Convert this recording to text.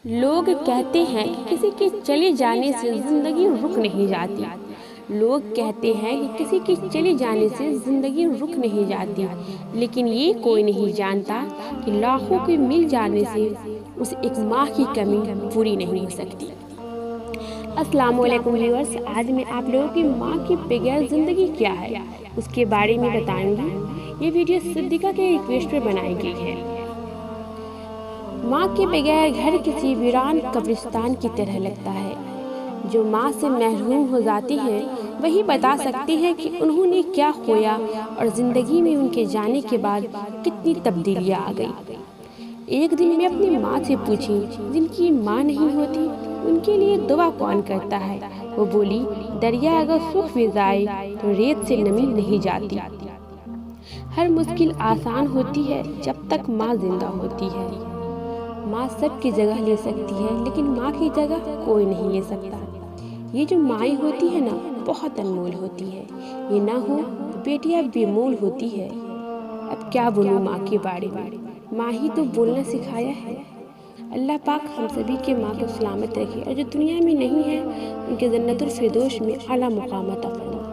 लोग कहते हैं कि किसी के चले जाने से ज़िंदगी रुक नहीं जाती। लोग कहते हैं कि किसी के चले जाने से ज़िंदगी रुक नहीं जाती, लेकिन ये कोई नहीं जानता कि लाखों के मिल जाने से उस एक माँ की कमी पूरी नहीं हो सकती। अस्सलामुअलैकुम व्यूअर्स, आज मैं आप लोगों की माँ के बगैर ज़िंदगी क्या है उसके बारे में बताऊंगी। ये वीडियो सिद्दीक़ा के रिक्वेस्ट पर बनाई गई है। माँ के बगैर घर किसी वीरान कब्रिस्तान की तरह लगता है। जो माँ से महरूम हो जाती हैं वही बता सकती हैं कि उन्होंने क्या खोया और ज़िंदगी में उनके जाने के बाद कितनी तब्दीलियाँ आ गई। एक दिन मैं अपनी माँ से पूछी, जिनकी माँ नहीं होती उनके लिए दुआ कौन करता है? वो बोली, दरिया अगर सूख भी जाए तो रेत से नमी नहीं जाती। हर मुश्किल आसान होती है जब तक माँ जिंदा होती है। माँ सबकी जगह ले सकती है, लेकिन माँ की जगह कोई नहीं ले सकता। ये जो माएँ होती है ना, बहुत अनमोल होती है। ये ना हो तो बेटियाँ बेमोल होती है। अब क्या बोलूँ माँ के बारे में, माँ ही तो बोलना सिखाया है। अल्लाह पाक हम सभी के माँ को सलामत रखे और जो दुनिया में नहीं है उनके जन्नतुल फिरदौस में आला मुकाम अता फरमाए।